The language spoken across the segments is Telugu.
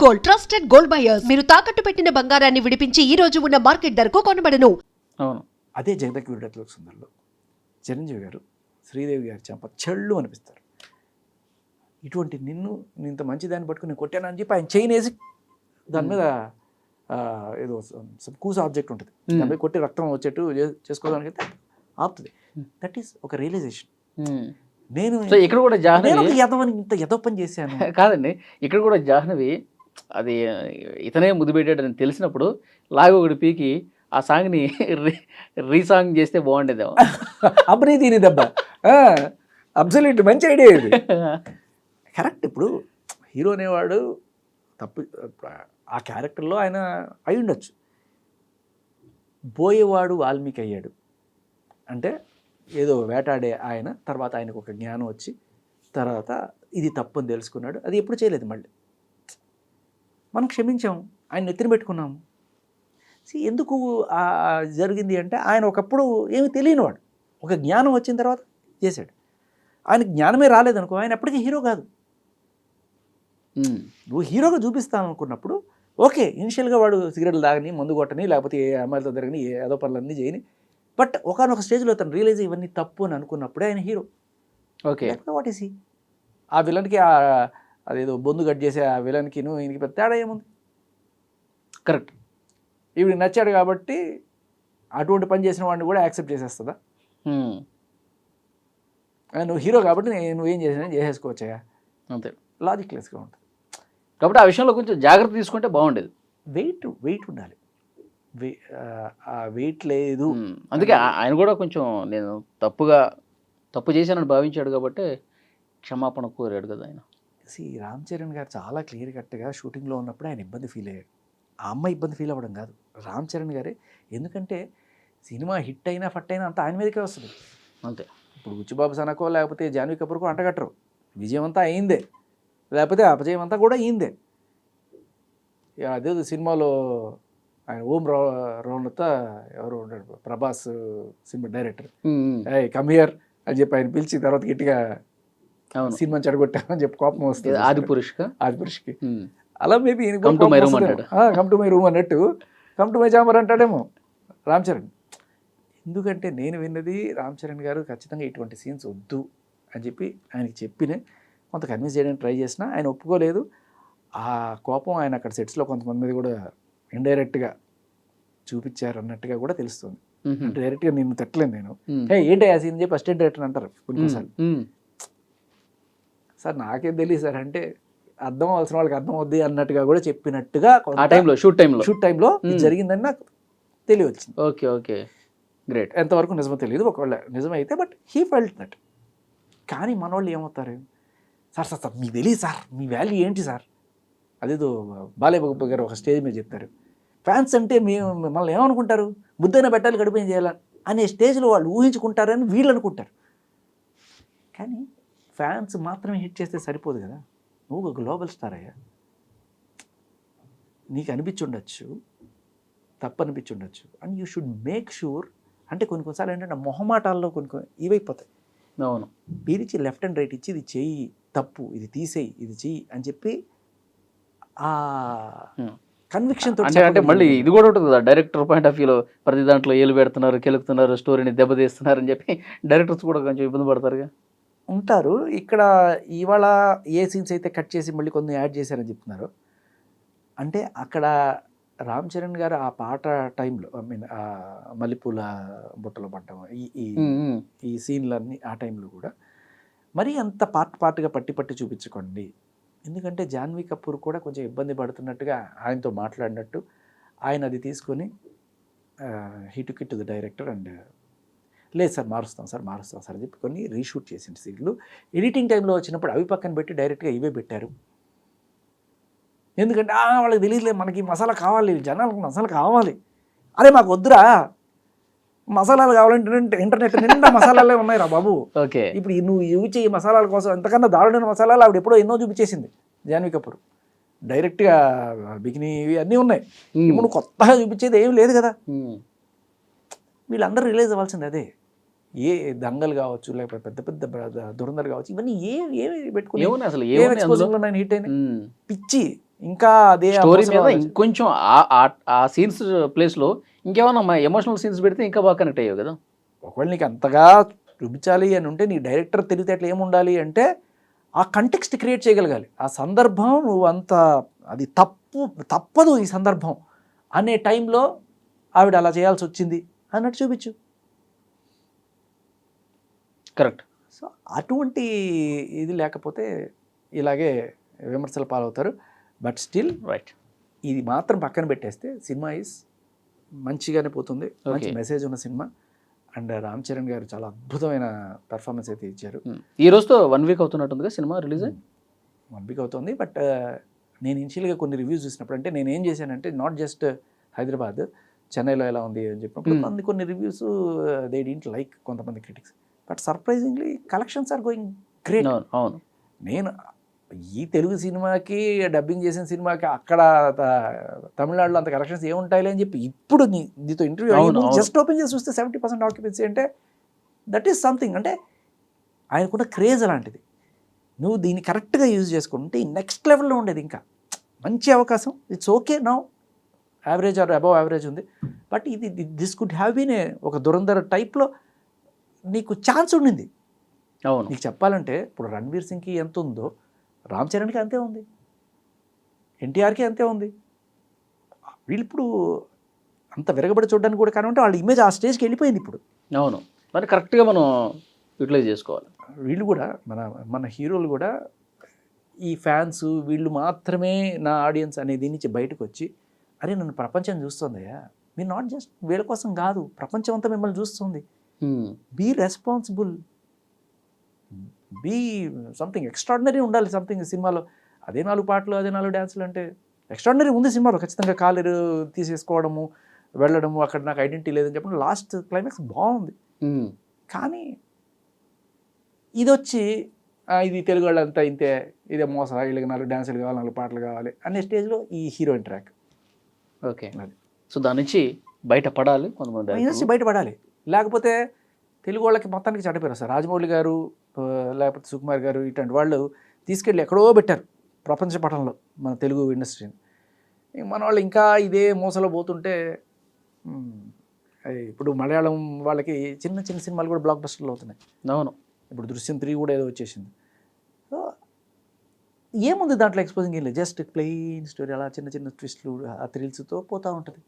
Gold, trusted gold buyers. మీరు తాకట్టు పెట్టిన బంగారాన్ని విడిపించి ఈ రోజు ఉన్న మార్కెట్ ధరకు కొనబడను. అవును. అదే జగదక్ వీరుడతల సుందరిలో చిరంజీవి గారు శ్రీదేవి గారి చెంప చెళ్ళు అనిపిస్తారు. ఇటువంటి నిన్ను ఇంత మంచిదాన్ని పట్టుకుని నేను కొట్టాను అని చెప్పి ఆయన చైన్ వేసి దాని మీద ఏదో కూస ఆబ్జెక్ట్ ఉంటుంది, దాని మీద కొట్టి రక్తం వచ్చేట్టు చేసుకోవడానికి ఆపుతుంది. దట్ ఈస్ ఒక రియలైజేషన్. నేను ఇక్కడ కూడా జాహ్నవి యదవని ఇంత యదవ పని చేశాను కాదండి, ఇక్కడ కూడా జాహ్నవి అది ఇతనే ముద్దు పెట్టాడని తెలిసినప్పుడు లాగా ఒకటి పీకి ఆ సాంగ్ని రీసాంగ్ చేస్తే బాగుండేదేమో. అబ్బని దీని దెబ్బ అబ్సల్యూట్ మంచి ఐడియా ఇది. కరెక్ట్. ఇప్పుడు హీరో అనేవాడు తప్పు ఆ క్యారెక్టర్లో ఆయన అయి ఉండొచ్చు. బోయేవాడు వాల్మీకి అయ్యాడు అంటే ఏదో వేటాడే ఆయన తర్వాత ఆయనకు ఒక జ్ఞానం వచ్చి తర్వాత ఇది తప్పు అని తెలుసుకున్నాడు. అది ఎప్పుడు చేయలేదు. మళ్ళీ మనం క్షమించాము, ఆయన ఎత్తిన పెట్టుకున్నాము. ఎందుకు జరిగింది అంటే ఆయన ఒకప్పుడు ఏమి తెలియనివాడు, ఒక జ్ఞానం వచ్చిన తర్వాత చేశాడు. ఆయనకు జ్ఞానమే రాలేదనుకో ఆయన ఎప్పటికీ హీరో కాదు. నువ్వు హీరోగా చూపిస్తాను అనుకున్నప్పుడు ఓకే, ఇనిషియల్గా వాడు సిగరెట్లు తాగని, మందు కొట్టని, లేకపోతే ఏ అమ్మాయిలతో తిరగని, ఏదో పనులన్నీ చేయని, బట్ ఒకనొక స్టేజ్లో తను రియలైజ్ ఇవన్నీ తప్పు అని అనుకున్నప్పుడే ఆయన hero. Okay, what is he? ఆ విలన్కి అదేదో బొందు కట్ చేసే ఆ విలన్కి ఈయనకి పెద్ద తేడా ఏముంది? కరెక్ట్. ఇవి నచ్చాడు కాబట్టి అటువంటి పని చేసిన వాడిని కూడా యాక్సెప్ట్ చేసేస్తుందా? నువ్వు హీరో కాబట్టి నువ్వేం చేసినా చేసేసుకోవచ్చా? అంతే, లాజిక్లెస్గా ఉంటుంది. కాబట్టి ఆ విషయంలో కొంచెం జాగ్రత్త తీసుకుంటే బాగుండేది. వెయిట్ ఉండాలి. ఆ వెయిట్ లేదు. అందుకే ఆయన కూడా కొంచెం నేను తప్పు చేశానని భావించాడు కాబట్టి క్షమాపణ కోరాడు కదా ఆయన. రామ్ చరణ్ గారు చాలా క్లియర్ కట్గా షూటింగ్లో ఉన్నప్పుడు ఆయన ఇబ్బంది ఫీల్ అయ్యాడు. ఆ అమ్మాయి ఇబ్బంది ఫీల్ అవ్వడం కాదు, రామ్ చరణ్ గారే. ఎందుకంటే సినిమా హిట్ అయినా ఫట్ అయినా అంతా ఆయన మీదకే వస్తుంది. అంతే. ఇప్పుడు బుచ్చిబాబు సనకో లేకపోతే జాన్వీ కపూర్కో అంటగట్టరు. విజయం అంతా అయిందే, లేకపోతే అపజయం అంతా కూడా అయిందే. అదే సినిమాలో ఆయన ఓం రౌనత ఎవరు ఉంటాడు, Prabhas cinema director, come here అని చెప్పి ఆయన పిలిచి తర్వాత గట్టిగా సినిమా చెడగొట్టామని చెప్పి కోపం వస్తుంది ఆదిపురుష్కి. అలా maybe come to my room అన్నట్టు కమ్ టు మై చాంబర్ అంటాడేమో రామ్ చరణ్. ఎందుకంటే నేను విన్నది రామ్ చరణ్ గారు ఖచ్చితంగా ఇటువంటి సీన్స్ వద్దు అని చెప్పి ఆయనకి చెప్పినే కొంత కన్విన్స్ చేయడానికి ట్రై చేసినా ఆయన ఒప్పుకోలేదు. ఆ కోపం ఆయన అక్కడ సెట్స్లో కొంతమంది మీద కూడా ఇండైరెక్ట్గా చూపించారు అన్నట్టుగా కూడా తెలుస్తుంది. డైరెక్ట్గా నిన్ను తిట్టలేను నేను, ఏంటి ఆ సీన్ చెప్పి అసిస్టెంట్ డైరెక్టర్ అంటారు కొన్నిసార్లు. సార్ నాకేం తెలియదు సార్ అంటే అర్థం అవ్వాల్సిన వాళ్ళకి అర్థం అవుద్ది అన్నట్టుగా కూడా చెప్పినట్టుగా షూట్ టైంలో ఇది జరిగిందని నాకు తెలియవచ్చింది. Okay okay, great. ఎంతవరకు నిజమో తెలియదు, ఒకవేళ నిజమైతే బట్ హీ ఫెల్ట్ దట్. కానీ మన వాళ్ళు ఏమవుతారు, సార్ సార్ సార్ మీకు తెలియదు సార్, మీ వాల్యూ ఏంటి సార్, అదేదో బాలయ్య గారు ఒక స్టేజ్ మీద చెప్తారు, ఫ్యాన్స్ అంటే మిమ్మల్ని ఏమనుకుంటారు, ముద్దైన పెట్టాలి గడిపేం చేయాలని అనే స్టేజ్లో వాళ్ళు ఊహించుకుంటారని వీళ్ళు అనుకుంటారు. కానీ ఫ్యాన్స్ మాత్రమే హిట్ చేస్తే సరిపోదు కదా, నువ్వు ఒక గ్లోబల్ స్టార్ అయ్యా, నీకు అనిపించుండొచ్చు, తప్పు అనిపించుండొచ్చు, and you should make sure. అంటే కొన్నిసార్లు ఏంటంటే మొహమాటాల్లో కొన్ని ఇవైపోతాయి. అవును, పీరిచి లెఫ్ట్ అండ్ రైట్ ఇచ్చి ఇది చెయ్యి తప్పు, ఇది తీసేయి, ఇది చెయ్యి అని చెప్పి ఆ కన్విక్షన్తో. అంటే మళ్ళీ ఇది కూడా ఉంటుంది కదా, డైరెక్టర్ పాయింట్ ఆఫ్ వ్యూలో ప్రతి దాంట్లో ఏలు పెడుతున్నారు, కెలుకుతున్నారు, స్టోరీని దెబ్బతీస్తున్నారు అని చెప్పి డైరెక్టర్స్ కూడా కొంచెం ఇబ్బంది పడతారుగా ఉంటారు. ఇక్కడ ఇవాళ ఏ సీన్స్ అయితే కట్ చేసి మళ్ళీ కొన్ని యాడ్ చేశారని చెప్తున్నారు. అంటే అక్కడ రామ్ చరణ్ గారు ఆ పాట టైంలో ఐ మీన్ మల్లెపూల బుట్టలో పడ్డం ఈ సీన్లన్నీ ఆ టైంలో కూడా మరీ అంత పార్ట్గా పట్టి చూపించుకోండి. ఎందుకంటే జాన్వీ కపూర్ కూడా కొంచెం ఇబ్బంది పడుతున్నట్టుగా ఆయనతో మాట్లాడినట్టు ఆయన అది తీసుకొని he took it to the director and లేదు సార్ మారుస్తాం సార్ అని చెప్పి కొన్ని రీషూట్ చేసిన సీన్లు ఎడిటింగ్ టైంలో వచ్చినప్పుడు అవి పక్కన పెట్టి డైరెక్ట్గా ఇవే పెట్టారు. ఎందుకంటే వాళ్ళకి తెలియదులేదు, మనకి మసాలా కావాలి, జనాలకు మసాలా కావాలి, అరే మాకు వద్దురా మసాలాలు కావాలంటే ఇంటర్నెట్ నిండా మసాలాలే ఉన్నాయి రా బాబు. ఓకే, ఇప్పుడు నువ్వు యూజ్ చేయి మసాలాల కోసం, ఎంతకన్నా దారుణమైన మసాలాలు ఆవిడ ఎప్పుడో ఎన్నో చూపించేసింది జాన్వీ కపూర్. డైరెక్ట్గా బికినీ ఇవి అన్నీ ఉన్నాయి, ఇప్పుడు కొత్తగా చూపించేది ఏం లేదు కదా. వీళ్ళందరూ రిలీజ్ అవ్వాల్సింది అదే. ఏ దంగలు కావచ్చు, లేకపోతే పెద్ద పెద్ద దురందరు కావచ్చు, ఇవన్నీ ఏమి పెట్టుకుని అసలు హిట్ అయినా పిచ్చి ఇంకా అదే స్టోరీ అమోసలో మీద ఆలోచన. ఇంకొంచెం ఆ సీన్స్ ప్లేస్లో ఇంకేమన్నా ఎమోషనల్ సీన్స్ పెడితే ఇంకా బాగా కనెక్ట్ అయ్యావు కదా. ఒకవేళ నీకు అంతగా చూపించాలి అని ఉంటే నీ డైరెక్టర్ తెలివితేటలు ఏముండాలి అంటే ఆ కంటెక్స్ట్ క్రియేట్ చేయగలగాలి. ఆ సందర్భం నువ్వు అంత అది తప్పదు ఈ సందర్భం అనే టైంలో ఆవిడ అలా చేయాల్సి వచ్చింది అన్నట్టు చూపించు. కరెక్ట్. సో అటువంటి ఇది లేకపోతే ఇలాగే విమర్శలు పాలవుతారు. But still right. ఇది మాత్రం పక్కన పెట్టేస్తే సినిమా ఈజ్ మంచిగానే పోతుంది. మంచి Okay. మెసేజ్ ఉన్న సినిమా. అండ్ రామ్ చరణ్ గారు చాలా అద్భుతమైన పెర్ఫార్మెన్స్ అయితే ఇచ్చారు. ఈ రోజుతో 1 వీక్ అవుతున్నట్టుందిగా సినిమా రిలీజ్ అయ్యి. 1 వీక్ అవుతుంది. బట్ నేను ఇనిషియల్గా కొన్ని రివ్యూస్ చూసినప్పుడు అంటే నేను ఏం చేశానంటే నాట్ జస్ట్ హైదరాబాద్, చెన్నైలో ఎలా ఉంది అని చెప్పినప్పుడు కొన్ని రివ్యూస్ దే డింట్ లైక్ కొంతమంది critics. But surprisingly collections are going great. అవును అవును. నేను ఈ తెలుగు సినిమాకి డబ్బింగ్ చేసిన సినిమాకి అక్కడ తమిళనాడులో అంత కలెక్షన్స్ ఏముంటాయిలే అని చెప్పి ఇప్పుడు నీతో ఇంటర్వ్యూ అవును, అవును. జస్ట్ ఓపెన్ చేసి చూస్తే 70% ఆక్యుపెన్సీ అంటే దట్ ఈస్ సంథింగ్. అంటే ఆయనకున్న క్రేజ్ అలాంటిది. నువ్వు దీన్ని కరెక్ట్గా యూజ్ చేసుకుంటే నెక్స్ట్ లెవెల్లో ఉండేది. ఇంకా మంచి అవకాశం. It's okay now average are above average ఉంది. బట్ ఇది దిస్ కుడ్ హ్యావ్ బీన్ ఒక దురంధర టైప్లో నీకు ఛాన్స్ ఉండింది. అవును. నీకు చెప్పాలంటే ఇప్పుడు రణ్వీర్ సింగ్కి ఎంత ఉందో రామ్ చరణ్కి అంతే ఉంది, ఎన్టీఆర్కి అంతే ఉంది. వీళ్ళు ఇప్పుడు అంత విరగబడి చూడడానికి కూడా కానివ్వండి వాళ్ళ ఇమేజ్ ఆ స్టేజ్కి వెళ్ళిపోయింది ఇప్పుడు. అవును. మరి కరెక్ట్గా మనం యూటిలైజ్ చేసుకోవాలి. వీళ్ళు కూడా మన హీరోలు కూడా ఈ ఫ్యాన్స్ వీళ్ళు మాత్రమే నా ఆడియన్స్ అనే దీని నుంచి బయటకు వచ్చి అరే నన్ను ప్రపంచం చూస్తుందయ్యా, మీరు నాట్ జస్ట్ వీళ్ళ కోసం కాదు ప్రపంచం అంతా మిమ్మల్ని చూస్తుంది. Be responsible, be something extraordinary ఉండాలి సంథింగ్ సినిమాలో. అదే 4 పాటలు అదే 4 డ్యాన్సులు అంటే ఎక్స్ట్రాడినరీ ఉంది సినిమాలో. ఖచ్చితంగా కాలేరు తీసేసుకోవడము, వెళ్ళడము, అక్కడ నాకు ఐడెంటిటీ లేదని చెప్పడం లాస్ట్ క్లైమాక్స్ బాగుంది. కానీ ఇది వచ్చి ఇది తెలుగు వాళ్ళంతా ఇంతే, ఇదే మోస, వీళ్ళకి 4 డ్యాన్సులు కావాలి 4 పాటలు కావాలి అనే స్టేజ్లో ఈ హీరోయిన్ ట్రాక్. ఓకే. సో దాని నుంచి బయటపడాలి కొంతమంది ఇండస్ట్రీ directors. బయటపడాలి. లేకపోతే తెలుగు వాళ్ళకి మొత్తానికి చెడ్డపేరు వస్తారు. రాజమౌళి గారు లేకపోతే సుకుమార్ గారు ఇట్లాంటి వాళ్ళు తీసుకెళ్ళి ఎక్కడో పెట్టారు ప్రపంచ పటంలో మన తెలుగు ఇండస్ట్రీని. మన వాళ్ళు ఇంకా ఇదే మోసలో పోతుంటే ఇప్పుడు మలయాళం వాళ్ళకి చిన్న చిన్న సినిమాలు కూడా బ్లాక్ బస్టర్లు అవుతున్నాయి. అవును. ఇప్పుడు దృశ్యం 3 కూడా ఏదో వచ్చేసింది. సో ఏముంది దాంట్లో ఎక్స్పోజింగ్ ఏం లేదు, జస్ట్ ప్లెయిన్ స్టోరీ, అలా చిన్న చిన్న ట్విస్ట్లు ఆ థ్రిల్స్తో పోతూ ఉంటుంది.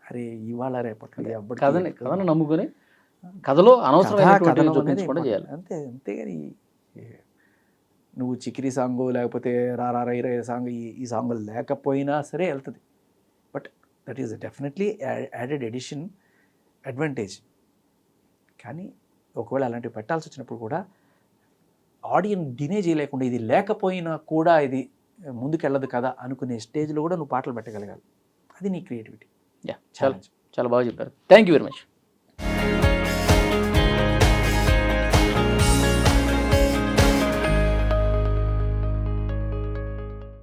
అరే ఇవాళ రేపటి కథని నమ్ముకొని కథలో అనవసరమైనటువంటి చూపించకుండా చేయాలి. అంతేగాని నువ్వు చికిరి సాంగ్ లేకపోతే రారా రైరా సాంగ్ ఈ సాంగ్ లేకపోయినా సరే వెళ్తుంది. But that is definitely added edition advantage. కానీ ఒకవేళ అలాంటివి పెట్టాల్సి వచ్చినప్పుడు కూడా ఆడియన్స్ డినే చేయలేకుండా ఇది లేకపోయినా కూడా ఇది ముందుకెళ్ళదు కదా అనుకునే స్టేజ్లో కూడా నువ్వు పాటలు పెట్టగలగాలి. అది నీ క్రియేటివిటీ. చాలా చాలా బాగా చెప్పారు. Thank you very much.